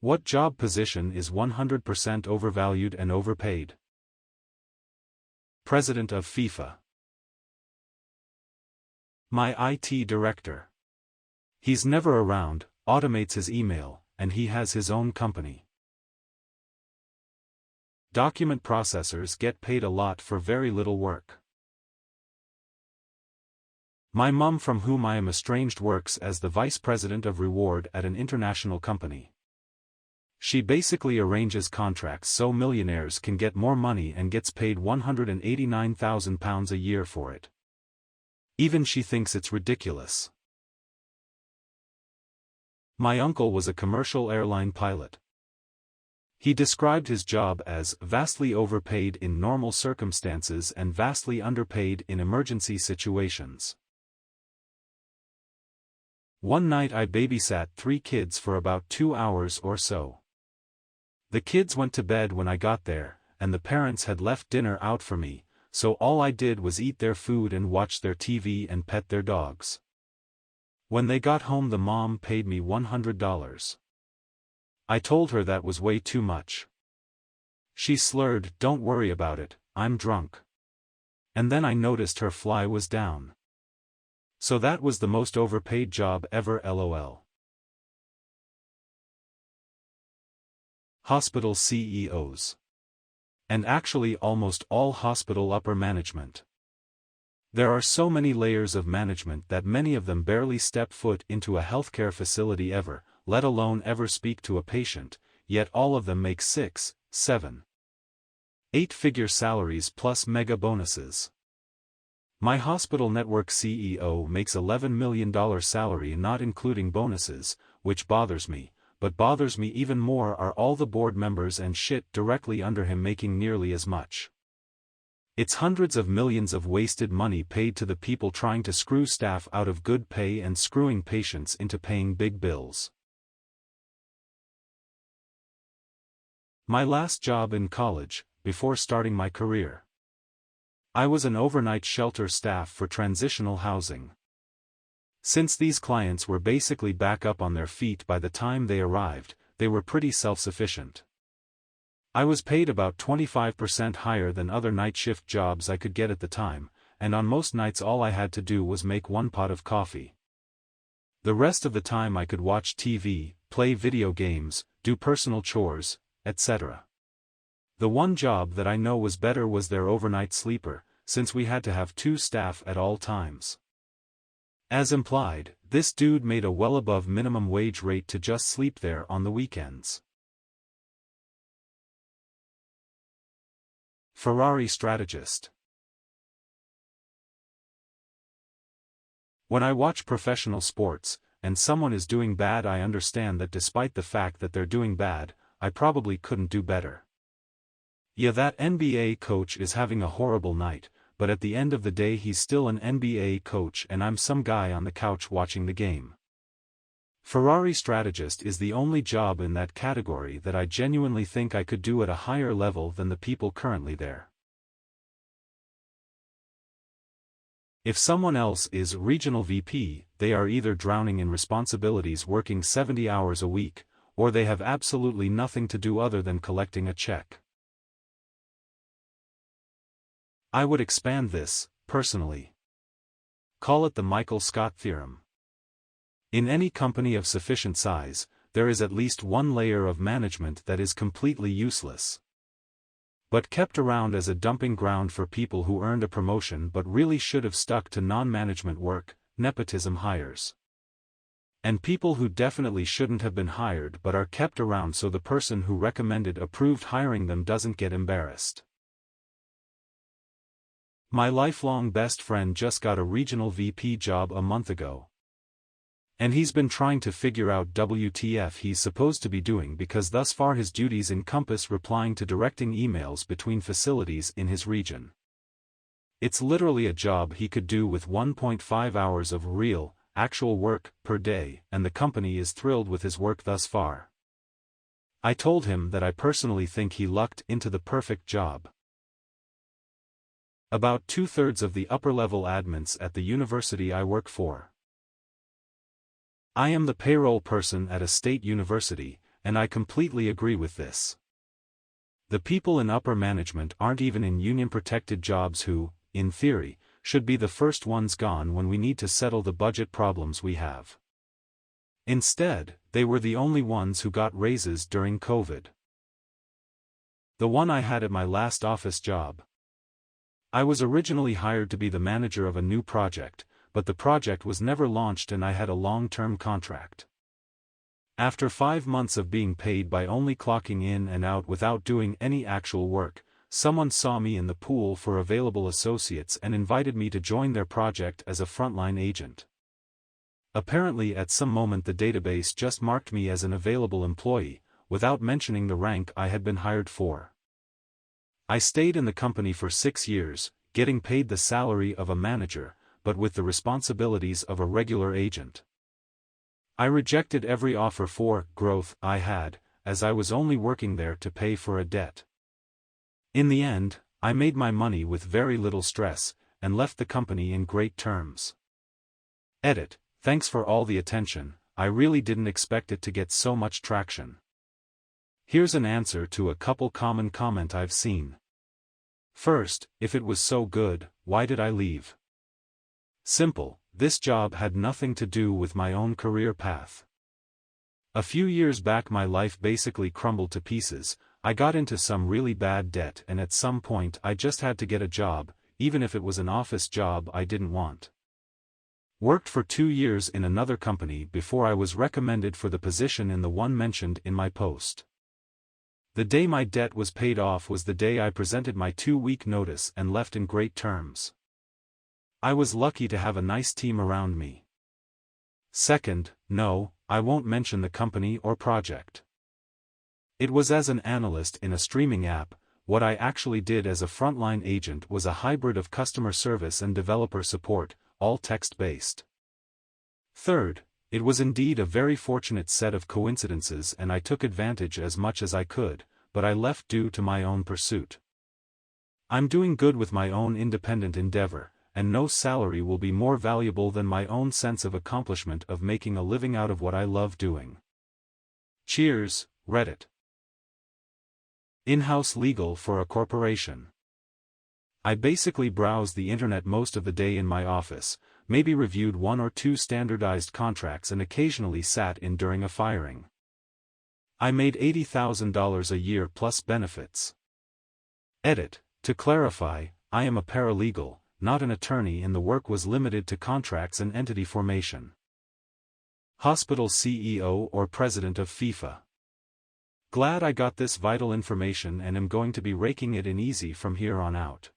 What job position is 100% overvalued and overpaid? President of FIFA. My IT director. He's never around, automates his email, and he has his own company. Document processors get paid a lot for very little work. My mum, from whom I am estranged, works as the vice president of reward at an international company. She basically arranges contracts so millionaires can get more money and gets paid £189,000 a year for it. Even she thinks it's ridiculous. My uncle was a commercial airline pilot. He described his job as vastly overpaid in normal circumstances and vastly underpaid in emergency situations. One night I babysat 3 kids for about 2 hours or so. The kids went to bed when I got there, and the parents had left dinner out for me, so all I did was eat their food and watch their TV and pet their dogs. When they got home, the mom paid me $100. I told her that was way too much. She slurred, "Don't worry about it, I'm drunk." And then I noticed her fly was down. So that was the most overpaid job ever, lol. Hospital CEOs. And actually almost all hospital upper management. There are so many layers of management that many of them barely step foot into a healthcare facility ever, let alone ever speak to a patient, yet all of them make 6, 7, 8-figure salaries plus mega bonuses. My hospital network CEO makes $11 million salary not including bonuses, which bothers me, but bothers me even more are all the board members and shit directly under him making nearly as much. It's hundreds of millions of wasted money paid to the people trying to screw staff out of good pay and screwing patients into paying big bills. My last job in college, before starting my career. I was an overnight shelter staff for transitional housing. Since these clients were basically back up on their feet by the time they arrived, they were pretty self-sufficient. I was paid about 25% higher than other night shift jobs I could get at the time, and on most nights all I had to do was make 1 pot of coffee. The rest of the time I could watch TV, play video games, do personal chores, etc. The one job that I know was better was their overnight sleeper, since we had to have 2 staff at all times. As implied, this dude made a well above minimum wage rate to just sleep there on the weekends. Ferrari strategist. When I watch professional sports, and someone is doing bad, I understand that despite the fact that they're doing bad, I probably couldn't do better. Yeah, that NBA coach is having a horrible night, but at the end of the day he's still an NBA coach and I'm some guy on the couch watching the game. Ferrari strategist is the only job in that category that I genuinely think I could do at a higher level than the people currently there. If someone else is regional VP, they are either drowning in responsibilities working 70 hours a week, or they have absolutely nothing to do other than collecting a check. I would expand this, personally. Call it the Michael Scott theorem. In any company of sufficient size, there is at least one layer of management that is completely useless, but kept around as a dumping ground for people who earned a promotion but really should have stuck to non-management work, nepotism hires. And people who definitely shouldn't have been hired but are kept around so the person who recommended approved hiring them doesn't get embarrassed. My lifelong best friend just got a regional VP job a month ago. And he's been trying to figure out WTF he's supposed to be doing because thus far his duties encompass replying to directing emails between facilities in his region. It's literally a job he could do with 1.5 hours of real, actual work per day, and the company is thrilled with his work thus far. I told him that I personally think he lucked into the perfect job. About 2/3 of the upper-level admins at the university I work for. I am the payroll person at a state university, and I completely agree with this. The people in upper management aren't even in union-protected jobs who, in theory, should be the first ones gone when we need to settle the budget problems we have. Instead, they were the only ones who got raises during COVID. The one I had at my last office job. I was originally hired to be the manager of a new project, but the project was never launched and I had a long-term contract. After 5 months of being paid by only clocking in and out without doing any actual work, someone saw me in the pool for available associates and invited me to join their project as a frontline agent. Apparently at some moment the database just marked me as an available employee, without mentioning the rank I had been hired for. I stayed in the company for 6 years, getting paid the salary of a manager, but with the responsibilities of a regular agent. I rejected every offer for growth I had, as I was only working there to pay for a debt. In the end, I made my money with very little stress, and left the company in great terms. Edit. Thanks for all the attention, I really didn't expect it to get so much traction. Here's an answer to a couple common comment I've seen. First, if it was so good, why did I leave? Simple, this job had nothing to do with my own career path. A few years back my life basically crumbled to pieces, I got into some really bad debt and at some point I just had to get a job, even if it was an office job I didn't want. Worked for 2 years in another company before I was recommended for the position in the one mentioned in my post. The day my debt was paid off was the day I presented my 2-week notice and left in great terms. I was lucky to have a nice team around me. Second, no, I won't mention the company or project. It was as an analyst in a streaming app. What I actually did as a frontline agent was a hybrid of customer service and developer support, all text-based. Third, it was indeed a very fortunate set of coincidences and I took advantage as much as I could, but I left due to my own pursuit. I'm doing good with my own independent endeavor, and no salary will be more valuable than my own sense of accomplishment of making a living out of what I love doing. Cheers, Reddit. In-house legal for a corporation. I basically browsed the internet most of the day in my office, maybe reviewed 1 or 2 standardized contracts and occasionally sat in during a firing. I made $80,000 a year plus benefits. Edit. To clarify, I am a paralegal, not an attorney, and the work was limited to contracts and entity formation. Hospital CEO or president of FIFA. Glad I got this vital information and am going to be raking it in easy from here on out.